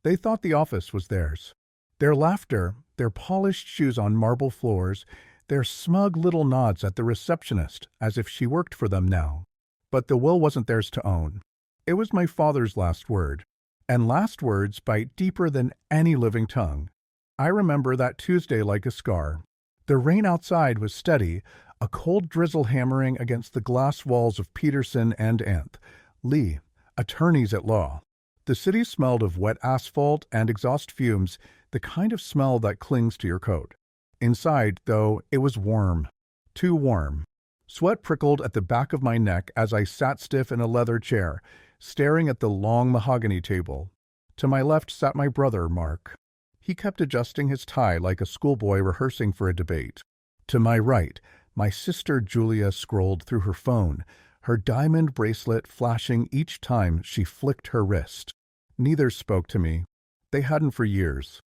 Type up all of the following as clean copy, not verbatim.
They thought the office was theirs. Their laughter, their polished shoes on marble floors, their smug little nods at the receptionist as if she worked for them now. But the will wasn't theirs to own. It was my father's last word, and last words bite deeper than any living tongue. I remember that Tuesday like a scar. The rain outside was steady, a cold drizzle hammering against the glass walls of Peterson and Anth, Lee, attorneys at law. The city smelled of wet asphalt and exhaust fumes, the kind of smell that clings to your coat. Inside, though, it was warm. Too warm. Sweat prickled at the back of my neck as I sat stiff in a leather chair, staring at the long mahogany table. To my left sat my brother, Mark. He kept adjusting his tie like a schoolboy rehearsing for a debate. To my right, my sister Julia scrolled through her phone, her diamond bracelet flashing each time she flicked her wrist. Neither spoke to me. They hadn't for years.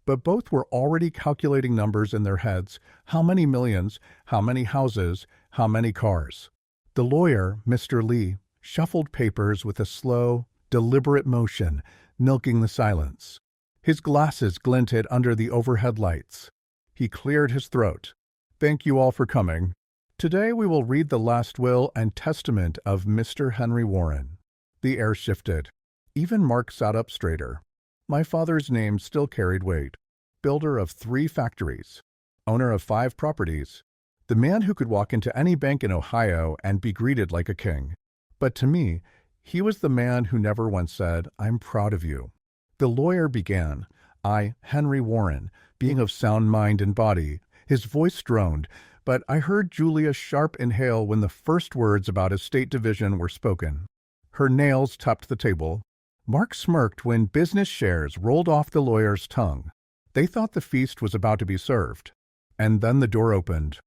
But both were already calculating numbers in their heads, how many millions, how many houses, how many cars. The lawyer, Mr. Lee, shuffled papers with a slow, deliberate motion, milking the silence. His glasses glinted under the overhead lights. He cleared his throat. "Thank you all for coming. Today we will read the last will and testament of Mr. Henry Warren." The air shifted. Even Mark sat up straighter. My father's name still carried weight. Builder of 3 factories. Owner of 5 properties. The man who could walk into any bank in Ohio and be greeted like a king. But to me, he was the man who never once said, "I'm proud of you." The lawyer began. I, Henry Warren, being of sound mind and body. His voice droned, but I heard Julia's sharp inhale when the first words about estate division were spoken. Her nails tapped the table. Mark smirked when business shares rolled off the lawyer's tongue. They thought the feast was about to be served. And then the door opened.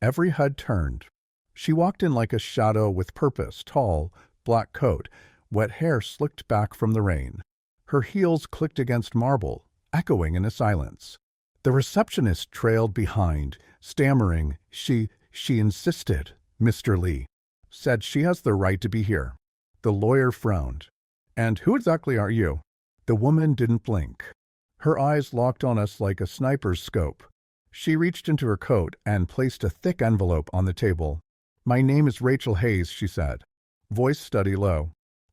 Every head turned. She walked in like a shadow with purpose, tall, black coat, wet hair slicked back from the rain. Her heels clicked against marble, echoing in a silence. The receptionist trailed behind, stammering. She insisted, "Mr. Lee," said she has the right to be here. The lawyer frowned. "And who exactly are you?" The woman didn't blink. Her eyes locked on us like a sniper's scope. She reached into her coat and placed a thick envelope on the table. "My name is Rachel Hayes," she said, voice steady low.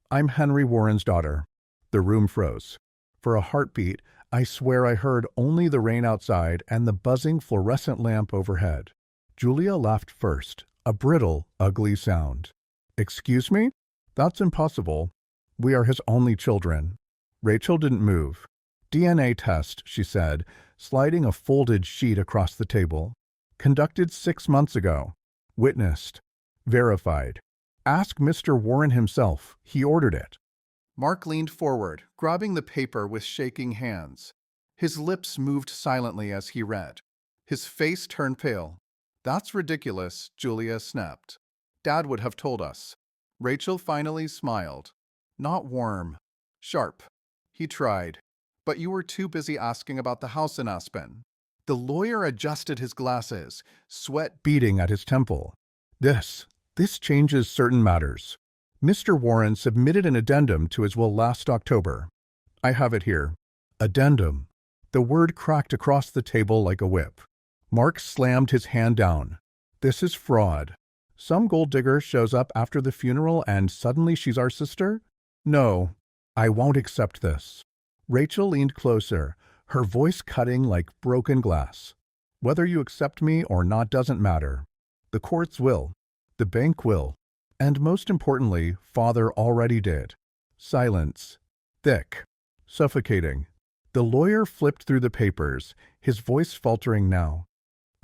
"I'm Henry Warren's daughter." The room froze. For a heartbeat, I swear I heard only the rain outside and the buzzing fluorescent lamp overhead. Julia laughed first, a brittle, ugly sound. "Excuse me? That's impossible. We are his only children." Rachel didn't move. "DNA test," she said, sliding a folded sheet across the table. "Conducted 6 months ago. Witnessed. Verified. Ask Mr. Warren himself. He ordered it." Mark leaned forward, grabbing the paper with shaking hands. His lips moved silently as he read. His face turned pale. "That's ridiculous," Julia snapped. "Dad would have told us." Rachel finally smiled. "Not warm. Sharp." He tried. "But you were too busy asking about the house in Aspen." The lawyer adjusted his glasses, sweat beading at his temple. This changes certain matters. Mr. Warren submitted an addendum to his will last October. I have it here. Addendum. The word cracked across the table like a whip. Mark slammed his hand down. "This is fraud. Some gold digger shows up after the funeral and suddenly she's our sister? No, I won't accept this." Rachel leaned closer, her voice cutting like broken glass. "Whether you accept me or not doesn't matter. The courts will. The bank will. And most importantly, Father already did." Silence. Thick. Suffocating. The lawyer flipped through the papers, his voice faltering now.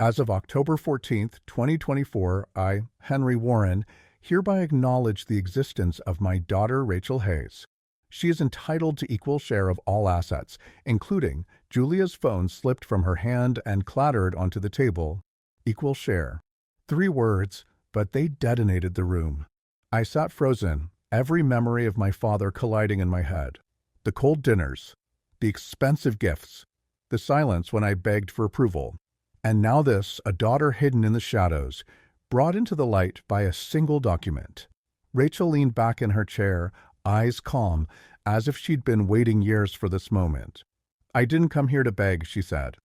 "As of October 14th, 2024, I, Henry Warren, hereby acknowledge the existence of my daughter Rachel Hayes. She is entitled to equal share of all assets, including" Julia's phone slipped from her hand and clattered onto the table. "Equal share." 3 words, but they detonated the room. I sat frozen, every memory of my father colliding in my head. The cold dinners, the expensive gifts, the silence when I begged for approval. And now this, a daughter hidden in the shadows, brought into the light by a single document. Rachel leaned back in her chair, eyes calm, as if she'd been waiting years for this moment. "I didn't come here to beg," she said.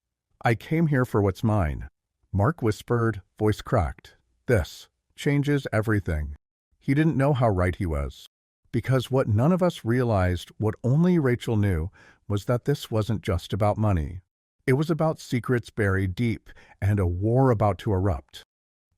"I came here for what's mine." Mark whispered, voice cracked. "This changes everything." He didn't know how right he was. Because what none of us realized, what only Rachel knew, was that this wasn't just about money. It was about secrets buried deep and a war about to erupt.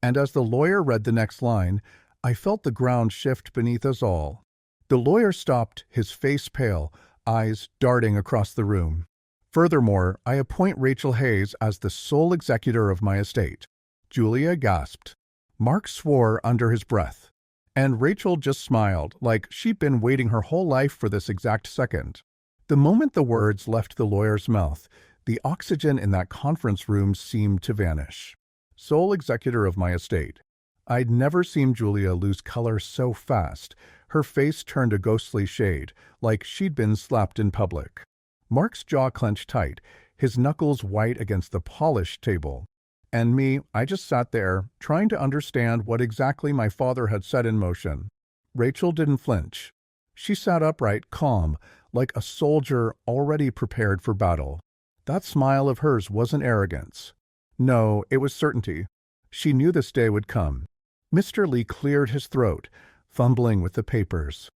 And as the lawyer read the next line, I felt the ground shift beneath us all. The lawyer stopped, his face pale, eyes darting across the room. "Furthermore, I appoint Rachel Hayes as the sole executor of my estate." Julia gasped. Mark swore under his breath. And Rachel just smiled, like she'd been waiting her whole life for this exact second. The moment the words left the lawyer's mouth, the oxygen in that conference room seemed to vanish. Sole executor of my estate. I'd never seen Julia lose color so fast. Her face turned a ghostly shade, like she'd been slapped in public. Mark's jaw clenched tight, his knuckles white against the polished table. And me, I just sat there, trying to understand what exactly my father had set in motion. Rachel didn't flinch. She sat upright, calm, like a soldier already prepared for battle. That smile of hers wasn't arrogance. No, it was certainty. She knew this day would come. Mr. Lee cleared his throat, fumbling with the papers.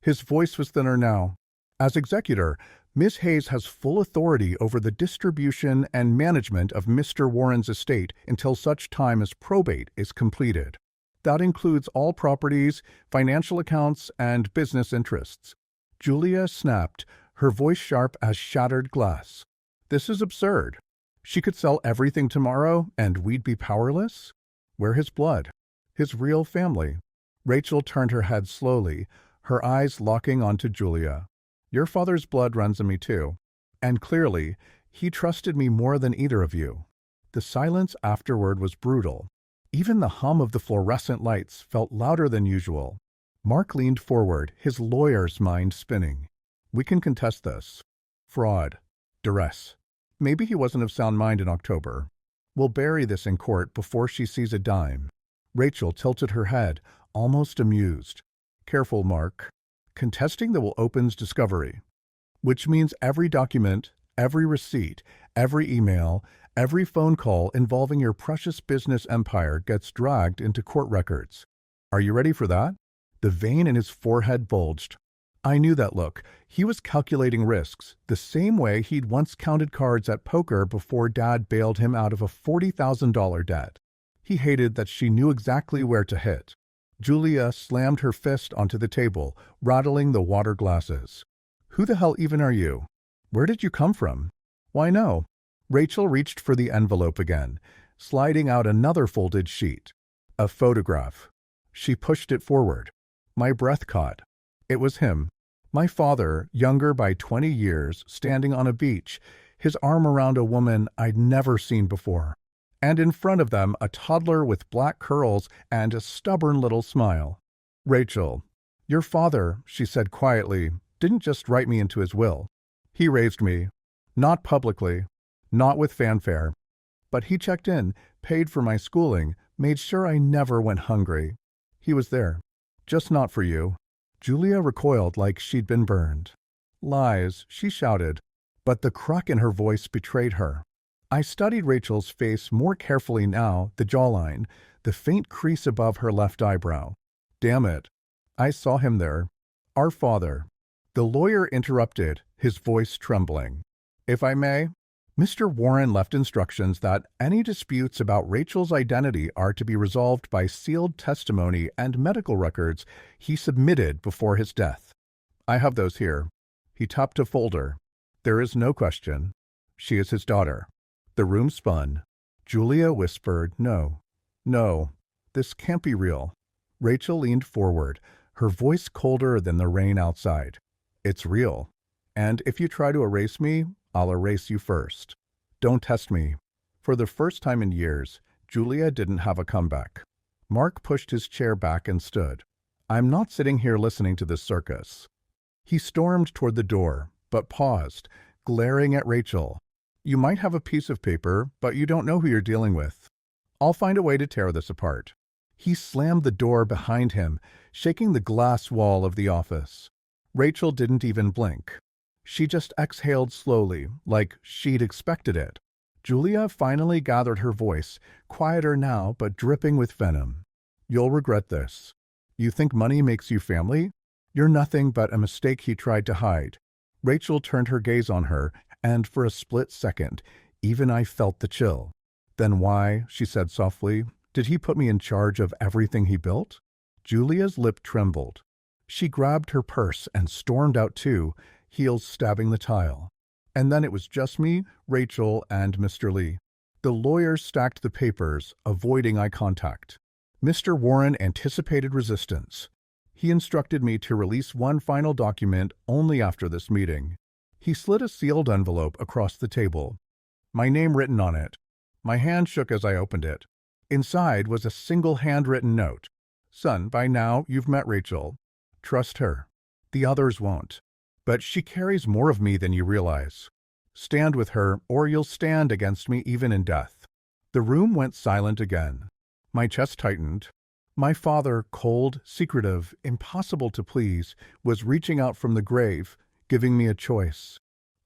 His voice was thinner now. "As executor, Miss Hayes has full authority over the distribution and management of Mr. Warren's estate until such time as probate is completed. That includes all properties, financial accounts, and business interests." Julia snapped, her voice sharp as shattered glass. "This is absurd. She could sell everything tomorrow, and we'd be powerless? Where his blood? His real family?" Rachel turned her head slowly, her eyes locking onto Julia. "Your father's blood runs in me too. And clearly, he trusted me more than either of you." The silence afterward was brutal. Even the hum of the fluorescent lights felt louder than usual. Mark leaned forward, his lawyer's mind spinning. "We can contest this. Fraud. Duress. Maybe he wasn't of sound mind in October. We'll bury this in court before she sees a dime." Rachel tilted her head, almost amused. "Careful, Mark. Contesting the will opens discovery, which means every document, every receipt, every email, every phone call involving your precious business empire gets dragged into court records. Are you ready for that?" The vein in his forehead bulged. I knew that look. He was calculating risks, the same way he'd once counted cards at poker before Dad bailed him out of a $40,000 debt. He hated that she knew exactly where to hit. Julia slammed her fist onto the table, rattling the water glasses. "Who the hell even are you? Where did you come from?" "Why, no." Rachel reached for the envelope again, sliding out another folded sheet. A photograph. She pushed it forward. My breath caught. It was him. My father, younger by 20 years, standing on a beach, his arm around a woman I'd never seen before. And in front of them a toddler with black curls and a stubborn little smile. "Rachel, your father," she said quietly, "didn't just write me into his will. He raised me. Not publicly, not with fanfare. But he checked in, paid for my schooling, made sure I never went hungry. He was there. Just not for you." Julia recoiled like she'd been burned. "Lies," she shouted, but the crack in her voice betrayed her. I studied Rachel's face more carefully now, the jawline, the faint crease above her left eyebrow. Damn it. I saw him there. Our father. The lawyer interrupted, his voice trembling. "If I may, Mr. Warren left instructions that any disputes about Rachel's identity are to be resolved by sealed testimony and medical records he submitted before his death. I have those here." He tapped a folder. "There is no question. She is his daughter." The room spun. Julia whispered, "No. No. This can't be real." Rachel leaned forward, her voice colder than the rain outside. "It's real. And if you try to erase me, I'll erase you first. Don't test me." For the first time in years, Julia didn't have a comeback. Mark pushed his chair back and stood. "I'm not sitting here listening to this circus." He stormed toward the door, but paused, glaring at Rachel. "You might have a piece of paper, but you don't know who you're dealing with. I'll find a way to tear this apart." He slammed the door behind him, shaking the glass wall of the office. Rachel didn't even blink. She just exhaled slowly, like she'd expected it. Julia finally gathered her voice, quieter now but dripping with venom. "You'll regret this. You think money makes you family? You're nothing but a mistake he tried to hide." Rachel turned her gaze on her, and for a split second, even I felt the chill. "Then why," she said softly, "did he put me in charge of everything he built?" Julia's lip trembled. She grabbed her purse and stormed out too, heels stabbing the tile. And then it was just me, Rachel, and Mr. Lee. The lawyer stacked the papers, avoiding eye contact. Mr. Warren anticipated resistance. He instructed me to release one final document only after this meeting. He slid a sealed envelope across the table. My name written on it. My hand shook as I opened it. Inside was a single handwritten note. "Son, by now you've met Rachel. Trust her. The others won't. But she carries more of me than you realize. Stand with her, or you'll stand against me even in death." The room went silent again. My chest tightened. My father, cold, secretive, impossible to please, was reaching out from the grave, giving me a choice.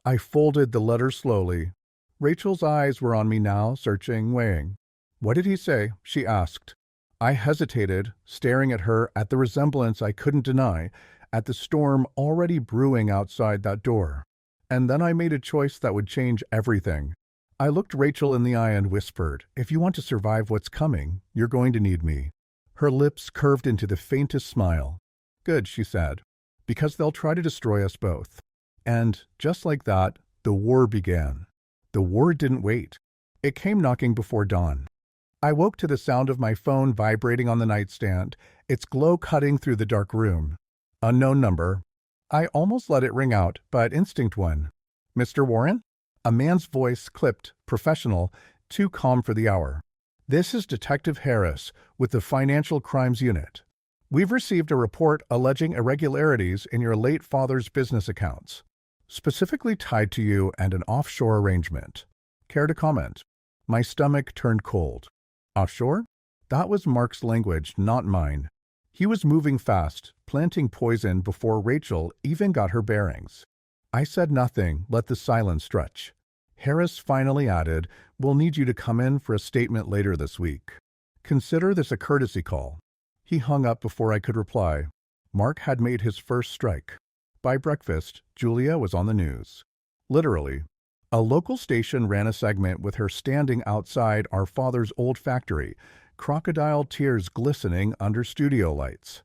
I folded the letter slowly. Rachel's eyes were on me now, searching, weighing. "What did he say?" she asked. I hesitated, staring at her, at the resemblance I couldn't deny, at the storm already brewing outside that door. And then I made a choice that would change everything. I looked Rachel in the eye and whispered, "If you want to survive what's coming, you're going to need me." Her lips curved into the faintest smile. "Good," she said, "because they'll try to destroy us both." And just like that, the war began. The war didn't wait. It came knocking before dawn. I woke to the sound of my phone vibrating on the nightstand, its glow cutting through the dark room. Unknown number. I almost let it ring out, but instinct won. "Mr. Warren?" A man's voice, clipped, professional, too calm for the hour. "This is Detective Harris with the Financial Crimes Unit. We've received a report alleging irregularities in your late father's business accounts, specifically tied to you and an offshore arrangement. Care to comment?" My stomach turned cold. Offshore? That was Mark's language, not mine. He was moving fast, planting poison before Rachel even got her bearings. I said nothing, let the silence stretch. Harris finally added, "We'll need you to come in for a statement later this week. Consider this a courtesy call." He hung up before I could reply. Mark had made his first strike. By breakfast, Julia was on the news. Literally. A local station ran a segment with her standing outside our father's old factory, crocodile tears glistening under studio lights.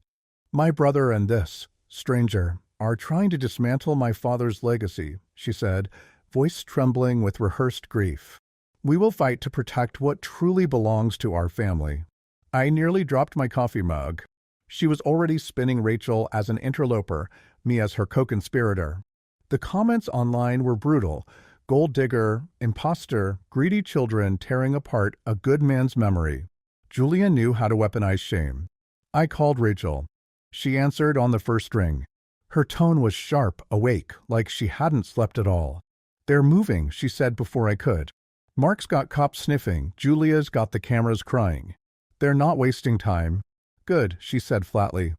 "My brother and this stranger are trying to dismantle my father's legacy," she said, voice trembling with rehearsed grief. "We will fight to protect what truly belongs to our family." I nearly dropped my coffee mug. She was already spinning Rachel as an interloper, me as her co-conspirator. The comments online were brutal. Gold digger, imposter, greedy children tearing apart a good man's memory. Julia knew how to weaponize shame. I called Rachel. She answered on the first ring. Her tone was sharp, awake, like she hadn't slept at all. "They're moving," she said before I could. "Mark's got cops sniffing, Julia's got the cameras crying. They're not wasting time." "Good," she said flatly.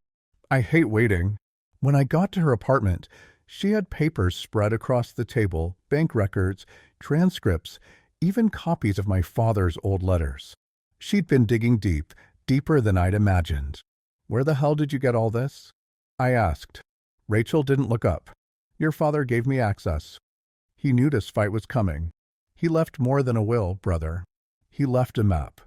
"I hate waiting." When I got to her apartment, she had papers spread across the table, bank records, transcripts, even copies of my father's old letters. She'd been digging deep, deeper than I'd imagined. "Where the hell did you get all this?" I asked. Rachel didn't look up. "Your father gave me access. He knew this fight was coming. He left more than a will, brother. He left a map."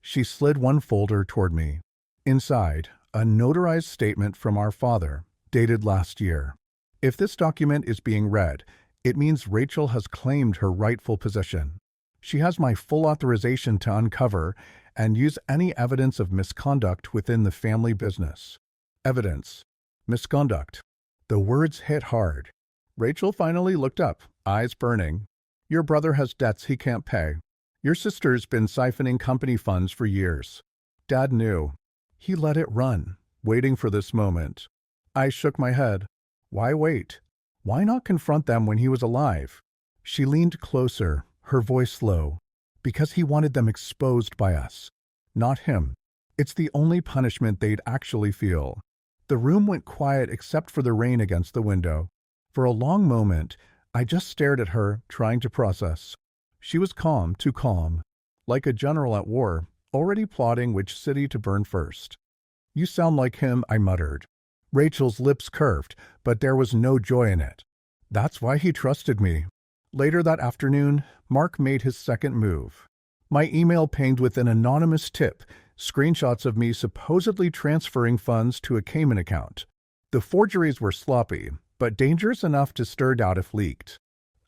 She slid one folder toward me. Inside, a notarized statement from our father, dated last year. If this document is being read, it means Rachel has claimed her rightful position. She has my full authorization to uncover and use any evidence of misconduct within the family business. Evidence. Misconduct. The words hit hard. Rachel finally looked up, eyes burning. "Your brother has debts he can't pay. Your sister's been siphoning company funds for years. Dad knew. He let it run, waiting for this moment." I shook my head. Why wait? Why not confront them when he was alive? She leaned closer, her voice low. "Because he wanted them exposed by us. Not him. It's the only punishment they'd actually feel." The room went quiet except for the rain against the window. For a long moment, I just stared at her, trying to process. She was calm, too calm, like a general at war, already plotting which city to burn first. "You sound like him," I muttered. Rachel's lips curved, but there was no joy in it. "That's why he trusted me." Later that afternoon, Mark made his second move. My email pinged with an anonymous tip, screenshots of me supposedly transferring funds to a Cayman account. The forgeries were sloppy, but dangerous enough to stir doubt if leaked.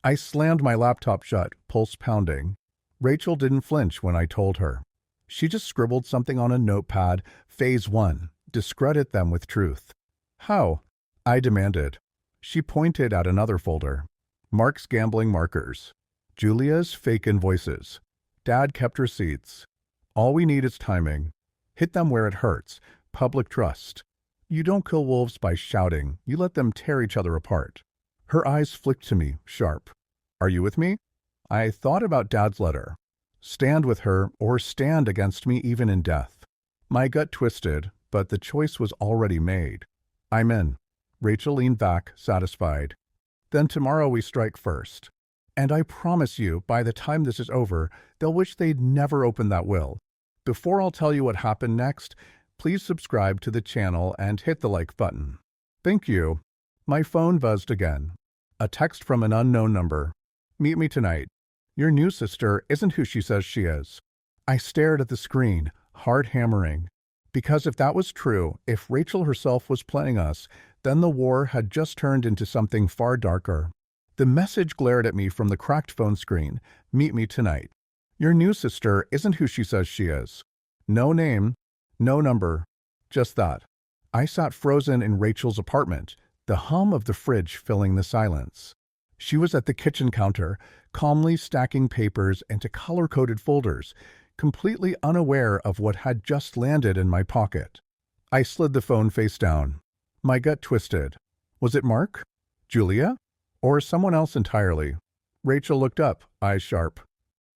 I slammed my laptop shut, pulse pounding. Rachel didn't flinch when I told her. She just scribbled something on a notepad, Phase 1, discredit them with truth. "How?" I demanded. She pointed at another folder. Mark's gambling markers. Julia's fake invoices. Dad kept receipts. All we need is timing. Hit them where it hurts. Public trust. You don't kill wolves by shouting. You let them tear each other apart. Her eyes flicked to me, sharp. "Are you with me?" I thought about Dad's letter. Stand with her or stand against me even in death. My gut twisted, but the choice was already made. "I'm in." Rachel leaned back, satisfied. "Then tomorrow we strike first. And I promise you, by the time this is over, they'll wish they'd never opened that will. Before I'll tell you what happened next, please subscribe to the channel and hit the like button. Thank you." My phone buzzed again. A text from an unknown number. "Meet me tonight. Your new sister isn't who she says she is." I stared at the screen, heart hammering. Because if that was true, if Rachel herself was playing us, then the war had just turned into something far darker. The message glared at me from the cracked phone screen. "Meet me tonight. Your new sister isn't who she says she is." No name, no number, just that. I sat frozen in Rachel's apartment, the hum of the fridge filling the silence. She was at the kitchen counter, calmly stacking papers into color-coded folders, completely unaware of what had just landed in my pocket. I slid the phone face down. My gut twisted. Was it Mark? Julia? Or someone else entirely? Rachel looked up, eyes sharp.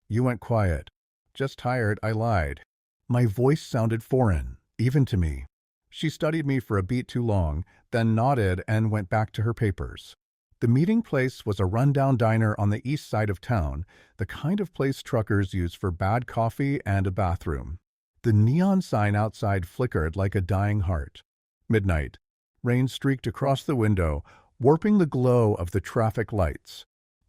"You went quiet." "Just tired," I lied. My voice sounded foreign, even to me. She studied me for a beat too long, then nodded and went back to her papers. The meeting place was a rundown diner on the east side of town, the kind of place truckers use for bad coffee and a bathroom. The neon sign outside flickered like a dying heart. Midnight. Rain streaked across the window, warping the glow of the traffic lights.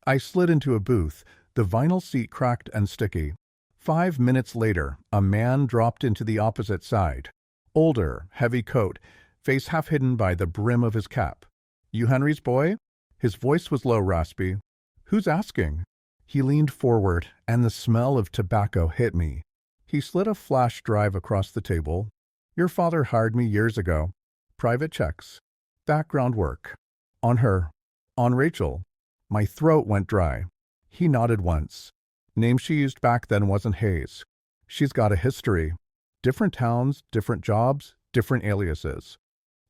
I slid into a booth, the vinyl seat cracked and sticky. 5 minutes later, a man dropped into the opposite side. Older, heavy coat, face half hidden by the brim of his cap. "You Henry's boy?" His voice was low, raspy. "Who's asking?" He leaned forward, and the smell of tobacco hit me. He slid a flash drive across the table. "Your father hired me years ago. Private checks. Background work. On her. On Rachel." My throat went dry. He nodded once. "Name she used back then wasn't Hayes. She's got a history. Different towns, different jobs, different aliases.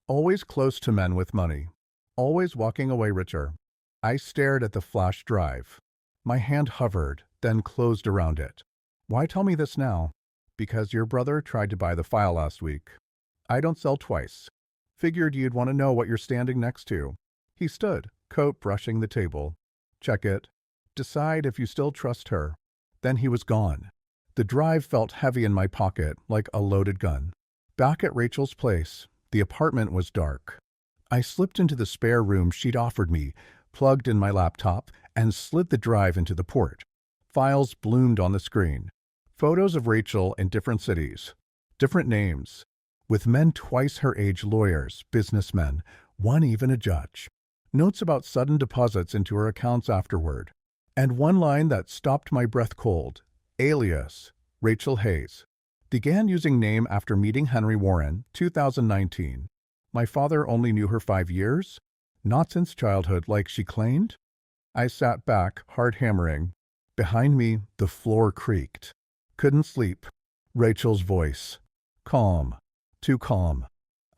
Always close to men with money. Always walking away richer." I stared at the flash drive. My hand hovered, then closed around it. "Why tell me this now?" "Because your brother tried to buy the file last week. I don't sell twice. Figured you'd want to know what you're standing next to." He stood, coat brushing the table. "Check it. Decide if you still trust her." Then he was gone. The drive felt heavy in my pocket, like a loaded gun. Back at Rachel's place, the apartment was dark. I slipped into the spare room she'd offered me, plugged in my laptop, and slid the drive into the port. Files bloomed on the screen. Photos of Rachel in different cities. Different names. With men twice her age, lawyers, businessmen, one even a judge. Notes about sudden deposits into her accounts afterward. And one line that stopped my breath cold. Alias, Rachel Hayes. Began using name after meeting Henry Warren, 2019. My father only knew her 5 years? Not since childhood like she claimed? I sat back, heart hammering. Behind me, the floor creaked. Couldn't sleep. Rachel's voice. Calm. Too calm.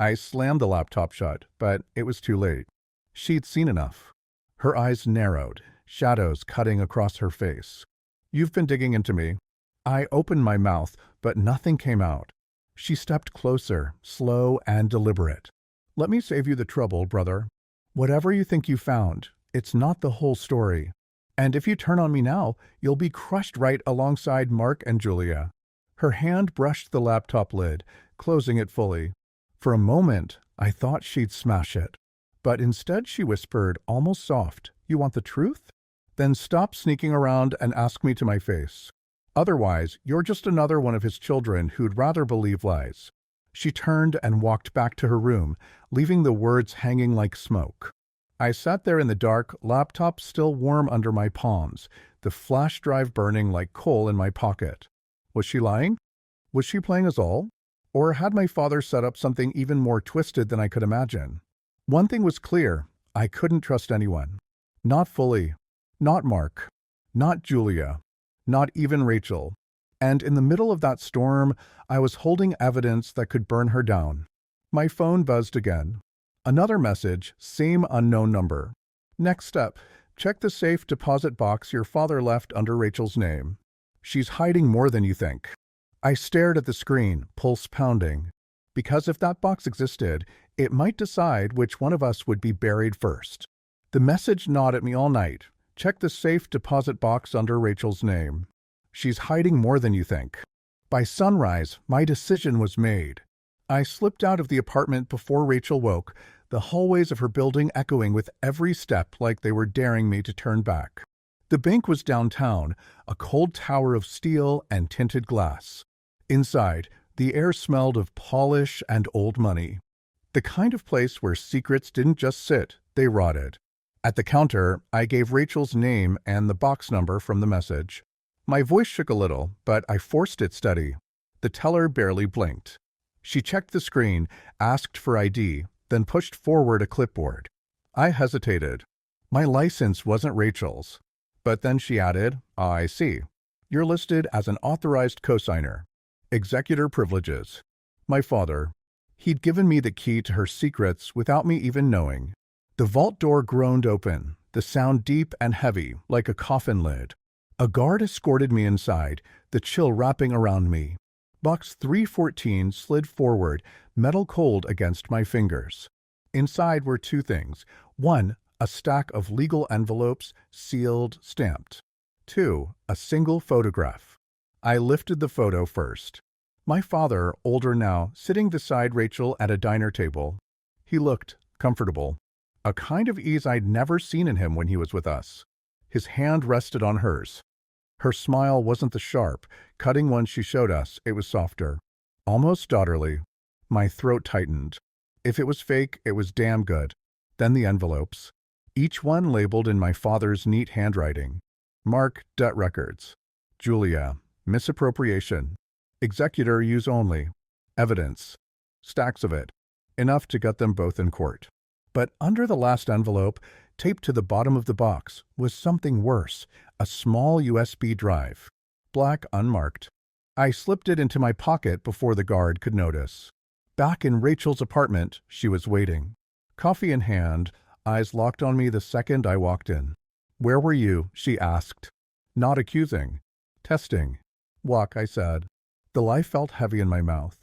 I slammed the laptop shut, but it was too late. She'd seen enough. Her eyes narrowed, shadows cutting across her face. "You've been digging into me." I opened my mouth, but nothing came out. She stepped closer, slow and deliberate. Let me save you the trouble, brother. Whatever you think you found, it's not the whole story. And if you turn on me now, you'll be crushed right alongside Mark and Julia." Her hand brushed the laptop lid, closing it fully. For a moment, I thought she'd smash it. But instead she whispered, almost soft, "You want the truth? Then stop sneaking around and ask me to my face. Otherwise, you're just another one of his children who'd rather believe lies." She turned and walked back to her room, leaving the words hanging like smoke. I sat there in the dark, laptop still warm under my palms, the flash drive burning like coal in my pocket. Was she lying? Was she playing us all? Or had my father set up something even more twisted than I could imagine? One thing was clear: I couldn't trust anyone. Not fully. Not Mark. Not Julia. Not even Rachel. And in the middle of that storm, I was holding evidence that could burn her down. My phone buzzed again. Another message, same unknown number. "Next step, check the safe deposit box your father left under Rachel's name. She's hiding more than you think." I stared at the screen, pulse pounding. Because if that box existed, it might decide which one of us would be buried first. The message gnawed at me all night. Check the safe deposit box under Rachel's name. She's hiding more than you think. By sunrise, my decision was made. I slipped out of the apartment before Rachel woke, the hallways of her building echoing with every step like they were daring me to turn back. The bank was downtown, a cold tower of steel and tinted glass. Inside, the air smelled of polish and old money. The kind of place where secrets didn't just sit, they rotted. At the counter, I gave Rachel's name and the box number from the message. My voice shook a little, but I forced it steady. The teller barely blinked. She checked the screen, asked for ID, then pushed forward a clipboard. I hesitated. My license wasn't Rachel's. But then she added, "I see. You're listed as an authorized cosigner. Executor privileges." My father. He'd given me the key to her secrets without me even knowing. The vault door groaned open, the sound deep and heavy, like a coffin lid. A guard escorted me inside, the chill wrapping around me. Box 314 slid forward, metal cold against my fingers. Inside were two things. One, a stack of legal envelopes, sealed, stamped. Two, a single photograph. I lifted the photo first. My father, older now, sitting beside Rachel at a diner table. He looked comfortable. A kind of ease I'd never seen in him when he was with us. His hand rested on hers. Her smile wasn't the sharp, cutting one she showed us, it was softer. Almost daughterly. My throat tightened. If it was fake, it was damn good. Then the envelopes. Each one labeled in my father's neat handwriting. Mark, debt records. Julia, misappropriation. Executor use only. Evidence. Stacks of it. Enough to get them both in court. But under the last envelope, taped to the bottom of the box, was something worse, a small USB drive. Black, unmarked. I slipped it into my pocket before the guard could notice. Back in Rachel's apartment, she was waiting. Coffee in hand, eyes locked on me the second I walked in. "Where were you?" she asked. Not accusing. Testing. "Walk," I said. The life felt heavy in my mouth.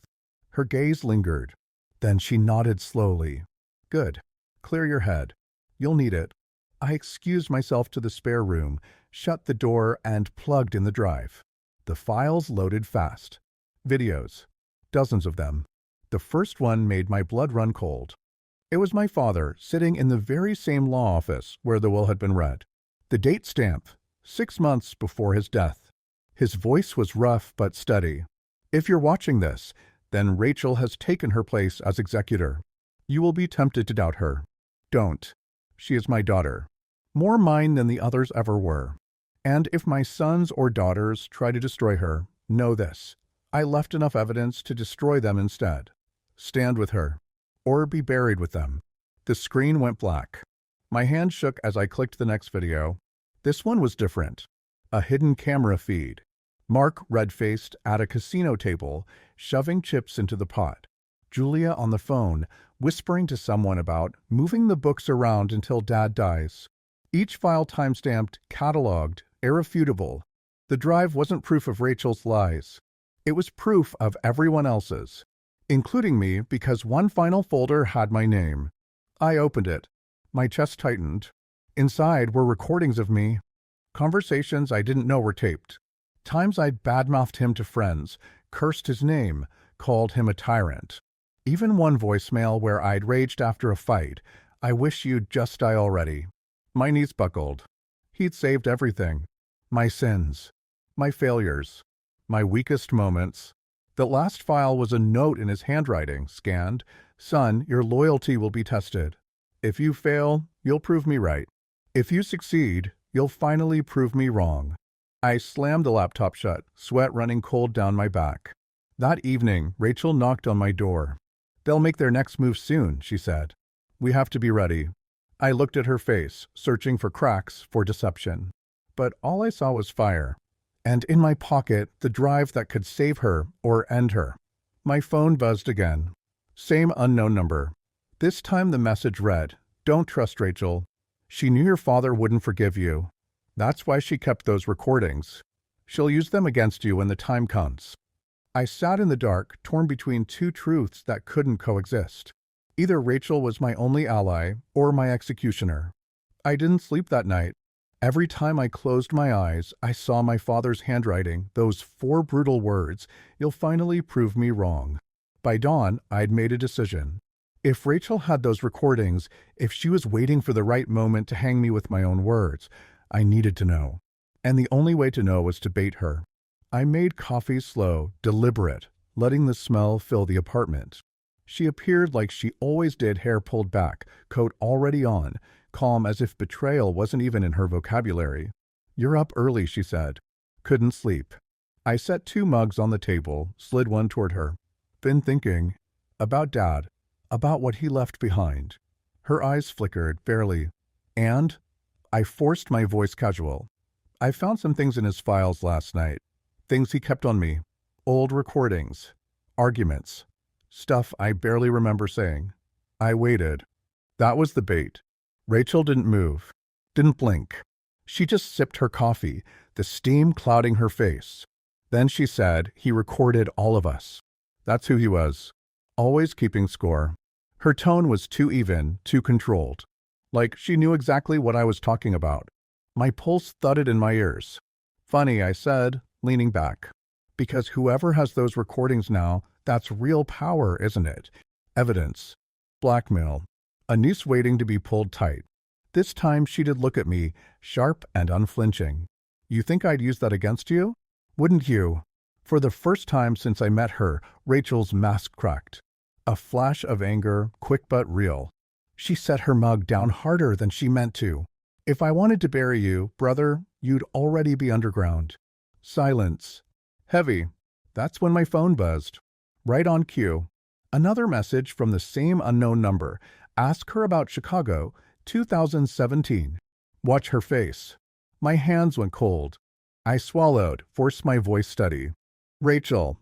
Her gaze lingered. Then she nodded slowly. "Good. Clear your head. You'll need it." I excused myself to the spare room, shut the door, and plugged in the drive. The files loaded fast. Videos. Dozens of them. The first one made my blood run cold. It was my father, sitting in the very same law office where the will had been read. The date stamp, 6 months before his death. His voice was rough but steady. "If you're watching this, then Rachel has taken her place as executor. You will be tempted to doubt her. Don't. She is my daughter. More mine than the others ever were. And if my sons or daughters try to destroy her, know this. I left enough evidence to destroy them instead. Stand with her. Or be buried with them." The screen went black. My hand shook as I clicked the next video. This one was different. A hidden camera feed. Mark, red-faced, at a casino table, shoving chips into the pot. Julia on the phone, whispering to someone about moving the books around until Dad dies. Each file timestamped, cataloged, irrefutable. The drive wasn't proof of Rachel's lies. It was proof of everyone else's. including me because one final folder had my name. I opened it. My chest tightened. Inside were recordings of me. Conversations I didn't know were taped. Times I'd badmouthed him to friends, cursed his name, called him a tyrant. Even one voicemail where I'd raged after a fight. I wish you'd just die already. My knees buckled. He'd saved everything. My sins. My failures. My weakest moments. The last file was a note in his handwriting, scanned. Son, your loyalty will be tested. If you fail, you'll prove me right. If you succeed, you'll finally prove me wrong. I slammed the laptop shut, sweat running cold down my back. That evening, Rachel knocked on my door. They'll make their next move soon, she said. We have to be ready. I looked at her face, searching for cracks for deception. But all I saw was fire. And in my pocket, the drive that could save her or end her. My phone buzzed again. Same unknown number. This time the message read, "Don't trust Rachel. She knew your father wouldn't forgive you. That's why she kept those recordings. She'll use them against you when the time comes." I sat in the dark, torn between two truths that couldn't coexist. Either Rachel was my only ally or my executioner. I didn't sleep that night. Every time I closed my eyes, I saw my father's handwriting, those 4 brutal words, "You'll finally prove me wrong." By dawn, I'd made a decision. If Rachel had those recordings, if she was waiting for the right moment to hang me with my own words, I needed to know. And the only way to know was to bait her. I made coffee slow, deliberate, letting the smell fill the apartment. She appeared like she always did, hair pulled back, coat already on, calm as if betrayal wasn't even in her vocabulary. "You're up early," she said. "Couldn't sleep." I set 2 mugs on the table, slid one toward her. "Been thinking about Dad, about what he left behind." Her eyes flickered, barely. "And?" I forced my voice casual. "I found some things in his files last night. Things he kept on me. Old recordings. Arguments. Stuff I barely remember saying." I waited. That was the bait. Rachel didn't move. Didn't blink. She just sipped her coffee, the steam clouding her face. Then she said, "He recorded all of us." That's who he was. Always keeping score. Her tone was too even, too controlled. Like she knew exactly what I was talking about. My pulse thudded in my ears. "Funny," I said, leaning back. "Because whoever has those recordings now, that's real power, isn't it? Evidence. Blackmail. A noose waiting to be pulled tight." This time she did look at me, sharp and unflinching. "You think I'd use that against you? Wouldn't you?" For the first time since I met her, Rachel's mask cracked. A flash of anger, quick but real. She set her mug down harder than she meant to. "If I wanted to bury you, brother, you'd already be underground." Silence. Heavy. That's when my phone buzzed. Right on cue. Another message from the same unknown number. "Ask her about Chicago, 2017. Watch her face." My hands went cold. I swallowed, forced my voice steady. "Rachel,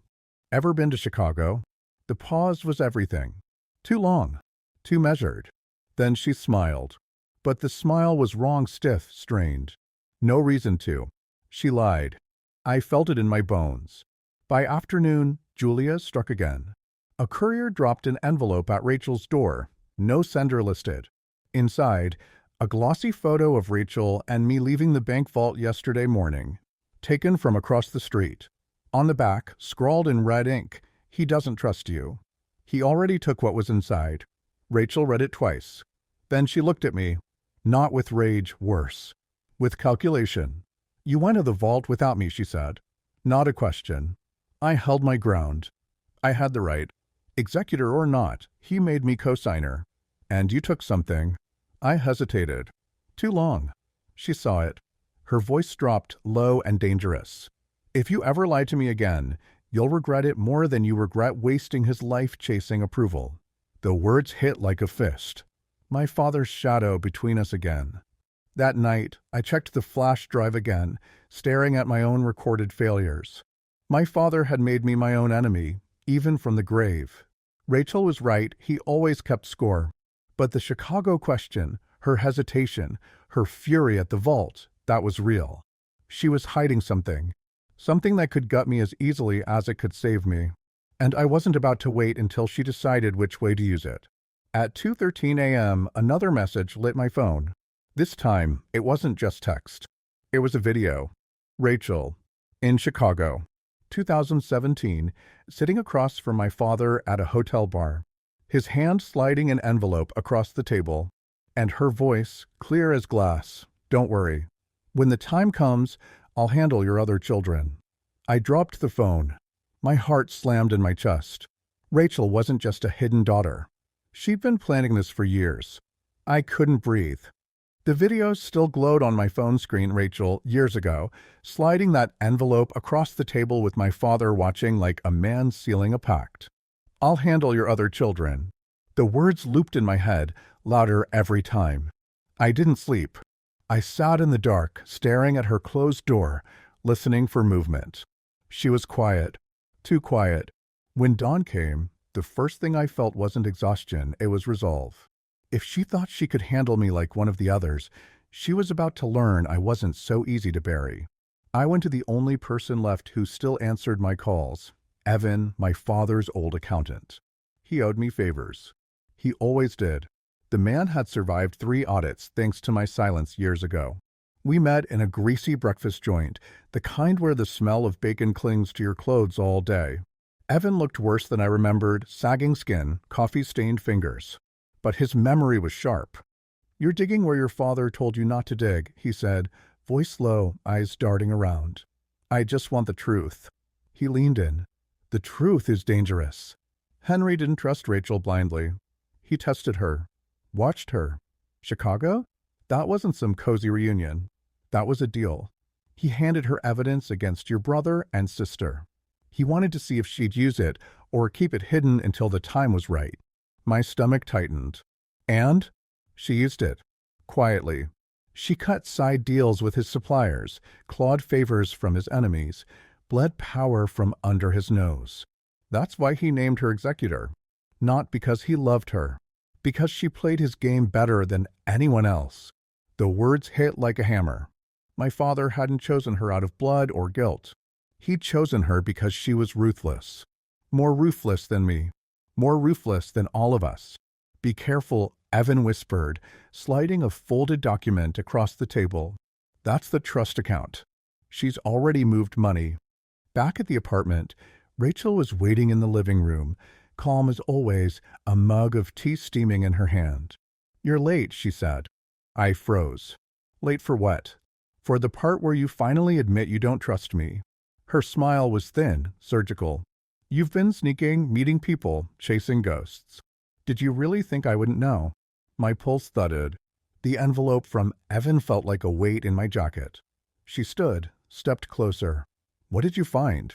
ever been to Chicago?" The pause was everything. Too long. Too measured. Then she smiled. But the smile was wrong, stiff, strained. No reason to. She lied. I felt it in my bones. By afternoon, Julia struck again. A courier dropped an envelope at Rachel's door. No sender listed. Inside, a glossy photo of Rachel and me leaving the bank vault yesterday morning. Taken from across the street. On the back, scrawled in red ink, "He doesn't trust you." He already took what was inside. Rachel read it twice. Then she looked at me. Not with rage, worse. With calculation. "You went to the vault without me," she said. Not a question. I held my ground. I had the right. Executor or not, he made me co-signer. "And you took something." I hesitated. "Too long." She saw it. Her voice dropped, low and dangerous. "If you ever lie to me again, you'll regret it more than you regret wasting his life chasing approval." The words hit like a fist. My father's shadow between us again. That night, I checked the flash drive again, staring at my own recorded failures. My father had made me my own enemy, even from the grave. Rachel was right, he always kept score. But the Chicago question, her hesitation, her fury at the vault, that was real. She was hiding something. Something that could gut me as easily as it could save me. and I wasn't about to wait until she decided which way to use it. At 2:13 a.m., another message lit my phone. This time, it wasn't just text. It was a video. Rachel, in Chicago, 2017, sitting across from my father at a hotel bar, his hand sliding an envelope across the table, and her voice, clear as glass, "Don't worry. When the time comes, I'll handle your other children." I dropped the phone. My heart slammed in my chest. Rachel wasn't just a hidden daughter. She'd been planning this for years. I couldn't breathe. The video still glowed on my phone screen, Rachel, years ago, sliding that envelope across the table with my father watching like a man sealing a pact. "I'll handle your other children." The words looped in my head, louder every time. I didn't sleep. I sat in the dark, staring at her closed door, listening for movement. She was quiet. Too quiet. When dawn came, the first thing I felt wasn't exhaustion, it was resolve. If she thought she could handle me like one of the others, she was about to learn I wasn't so easy to bury. I went to the only person left who still answered my calls, Evan, my father's old accountant. He owed me favors. He always did. The man had survived 3 audits thanks to my silence years ago. We met in a greasy breakfast joint, the kind where the smell of bacon clings to your clothes all day. Evan looked worse than I remembered, sagging skin, coffee-stained fingers. But his memory was sharp. "You're digging where your father told you not to dig," he said, voice low, eyes darting around. "I just want the truth." He leaned in. "The truth is dangerous." Henry didn't trust Rachel blindly. He tested her. Watched her. Chicago? That wasn't some cozy reunion. That was a deal. He handed her evidence against your brother and sister. He wanted to see if she'd use it or keep it hidden until the time was right. My stomach tightened. And she used it. Quietly. She cut side deals with his suppliers, clawed favors from his enemies, bled power from under his nose. That's why he named her executor. Not because he loved her. Because she played his game better than anyone else. The words hit like a hammer. My father hadn't chosen her out of blood or guilt. He'd chosen her because she was ruthless. More ruthless than me. More ruthless than all of us. "Be careful," Evan whispered, sliding a folded document across the table. "That's the trust account. She's already moved money." Back at the apartment, Rachel was waiting in the living room, calm as always, a mug of tea steaming in her hand. "You're late," she said. I froze. "Late for what?" "For the part where you finally admit you don't trust me." Her smile was thin, surgical. "You've been sneaking, meeting people, chasing ghosts. Did you really think I wouldn't know?" My pulse thudded. The envelope from Evan felt like a weight in my jacket. She stood, stepped closer. "What did you find?"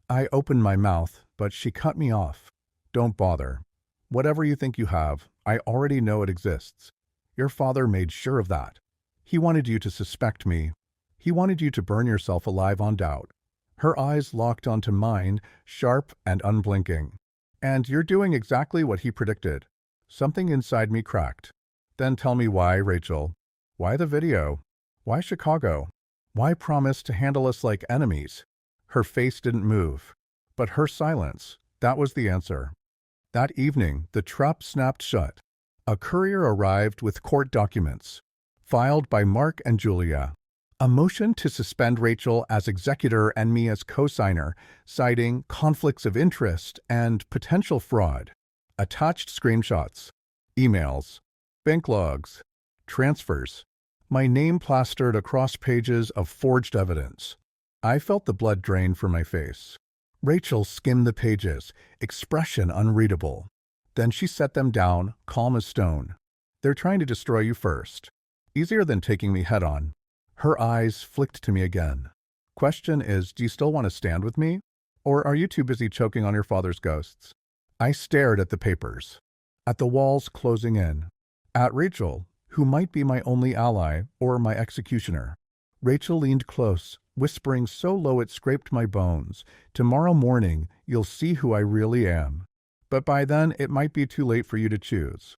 I opened my mouth, but she cut me off. "Don't bother. Whatever you think you have, I already know it exists. Your father made sure of that. He wanted you to suspect me. He wanted you to burn yourself alive on doubt." Her eyes locked onto mine, sharp and unblinking. "And you're doing exactly what he predicted." Something inside me cracked. "Then tell me why, Rachel. Why the video? Why Chicago? Why promise to handle us like enemies?" Her face didn't move. But her silence, that was the answer. That evening, the trap snapped shut. A courier arrived with court documents, filed by Mark and Julia. A motion to suspend Rachel as executor and me as co-signer, citing conflicts of interest and potential fraud. Attached screenshots, emails, bank logs, transfers. My name plastered across pages of forged evidence. I felt the blood drain from my face. Rachel skimmed the pages, expression unreadable. Then she set them down, calm as stone. "They're trying to destroy you first. Easier than taking me head-on." Her eyes flicked to me again. "Question is, do you still want to stand with me? Or are you too busy choking on your father's ghosts?" I stared at the papers, at the walls closing in, at Rachel, who might be my only ally or my executioner. Rachel leaned close, whispering so low it scraped my bones. "Tomorrow morning, you'll see who I really am. But by then, it might be too late for you to choose."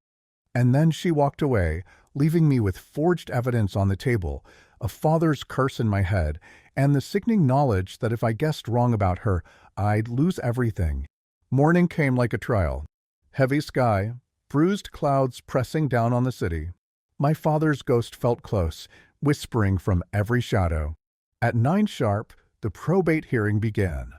And then she walked away, leaving me with forged evidence on the table, a father's curse in my head, and the sickening knowledge that if I guessed wrong about her, I'd lose everything. Morning came like a trial. Heavy sky, bruised clouds pressing down on the city. My father's ghost felt close, whispering from every shadow. At 9 sharp, the probate hearing began.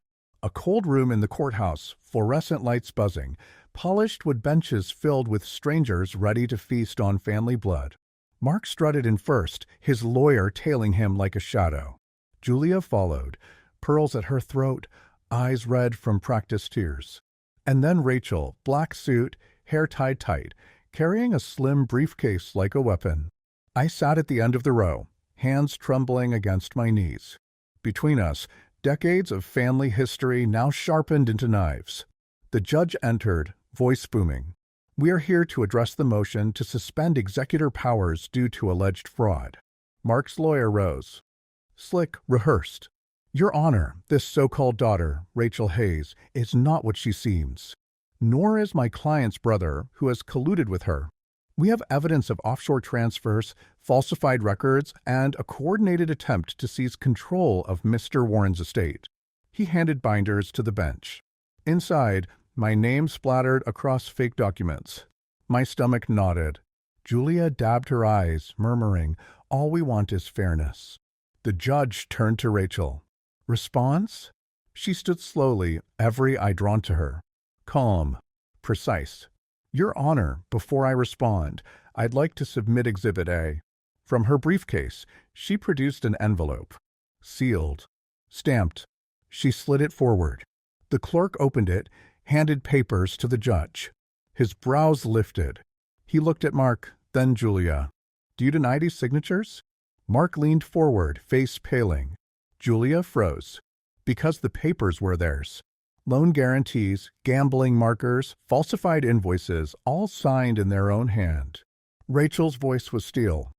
A cold room in the courthouse, fluorescent lights buzzing, polished wood benches filled with strangers ready to feast on family blood. Mark strutted in first, his lawyer tailing him like a shadow. Julia followed, pearls at her throat, eyes red from practiced tears. And then Rachel, black suit, hair tied tight, carrying a slim briefcase like a weapon. I sat at the end of the row, hands trembling against my knees. Between us, decades of family history now sharpened into knives. The judge entered, voice booming. We are here to address the motion to suspend executor powers due to alleged fraud. Mark's lawyer rose. Slick rehearsed. Your Honor, this so-called daughter, Rachel Hayes, is not what she seems. Nor is my client's brother, who has colluded with her. We have evidence of offshore transfers, falsified records, and a coordinated attempt to seize control of Mr. Warren's estate. He handed binders to the bench. Inside, my name splattered across fake documents. My stomach nodded. Julia dabbed her eyes, murmuring, "All we want is fairness." The judge turned to Rachel. Response? She stood slowly, every eye drawn to her. Calm. Precise. Your Honor, before I respond, I'd like to submit Exhibit A. From her briefcase, she produced an envelope. Sealed. Stamped. She slid it forward. The clerk opened it, handed papers to the judge. His brows lifted. He looked at Mark, then Julia. Do you deny these signatures? Mark leaned forward, face paling. Julia froze. Because the papers were theirs. Loan guarantees, gambling markers, falsified invoices, all signed in their own hand. Rachel's voice was steel.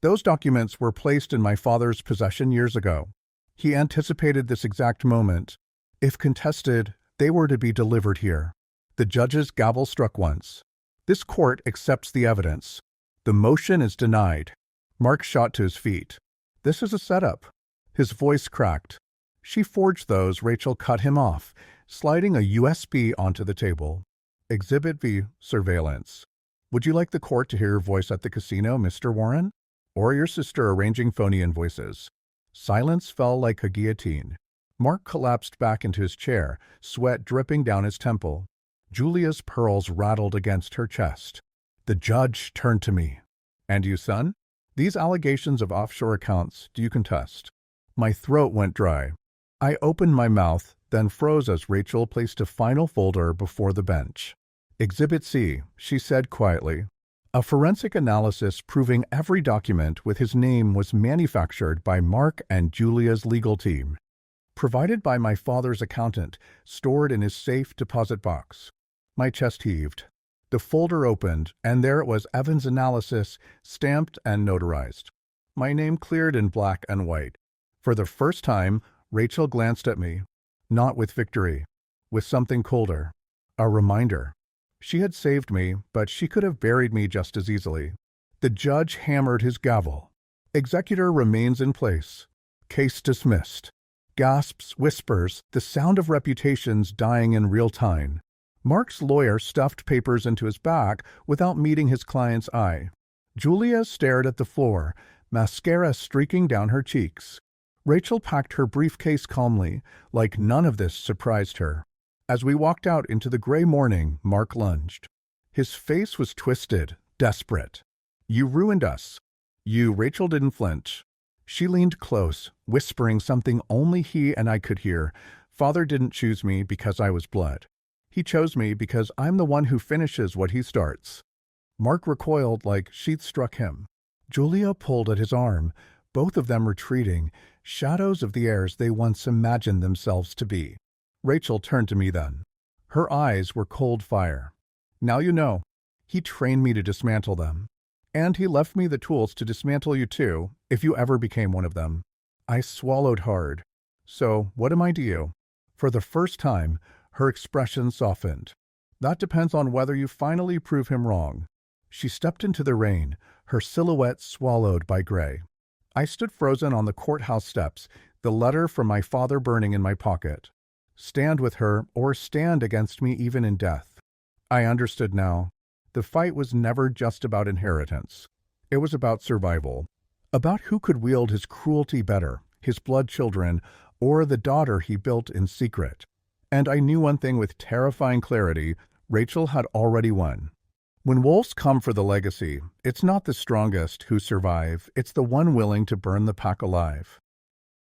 Those documents were placed in my father's possession years ago. He anticipated this exact moment. If contested, they were to be delivered here. The judge's gavel struck once. This court accepts the evidence. The motion is denied. Mark shot to his feet. This is a setup. His voice cracked. She forged those. Rachel cut him off, sliding a USB onto the table. Exhibit V, surveillance. Would you like the court to hear your voice at the casino, Mr. Warren? Or your sister arranging phony invoices? Silence fell like a guillotine. Mark collapsed back into his chair, sweat dripping down his temple. Julia's pearls rattled against her chest. The judge turned to me. And you, son? These allegations of offshore accounts, do you contest? My throat went dry. I opened my mouth, then froze as Rachel placed a final folder before the bench. Exhibit C, she said quietly. A forensic analysis proving every document with his name was manufactured by Mark and Julia's legal team. Provided by my father's accountant, stored in his safe deposit box. My chest heaved. The folder opened, and there it was, Evans' analysis, stamped and notarized. My name cleared in black and white. For the first time, Rachel glanced at me, not with victory, with something colder, a reminder. She had saved me, but she could have buried me just as easily. The judge hammered his gavel. Executor remains in place. Case dismissed. Gasps, whispers, the sound of reputations dying in real time. Mark's lawyer stuffed papers into his back without meeting his client's eye. Julia stared at the floor, mascara streaking down her cheeks. Rachel packed her briefcase calmly, like none of this surprised her. As we walked out into the gray morning, Mark lunged. His face was twisted, desperate. You ruined us. Rachel didn't flinch. She leaned close, whispering something only he and I could hear. Father didn't choose me because I was blood. He chose me because I'm the one who finishes what he starts. Mark recoiled like she'd struck him. Julia pulled at his arm, both of them retreating, shadows of the heirs they once imagined themselves to be. Rachel turned to me then. Her eyes were cold fire. Now you know. He trained me to dismantle them. And he left me the tools to dismantle you too, if you ever became one of them. I swallowed hard. So, what am I to you? For the first time, her expression softened. That depends on whether you finally prove him wrong. She stepped into the rain, her silhouette swallowed by gray. I stood frozen on the courthouse steps, the letter from my father burning in my pocket. stand with her, or stand against me even in death. I understood now. The fight was never just about inheritance. It was about survival, about who could wield his cruelty better, his blood children, or the daughter he built in secret. And I knew one thing with terrifying clarity: Rachel had already won. When wolves come for the legacy, it's not the strongest who survive, it's the one willing to burn the pack alive.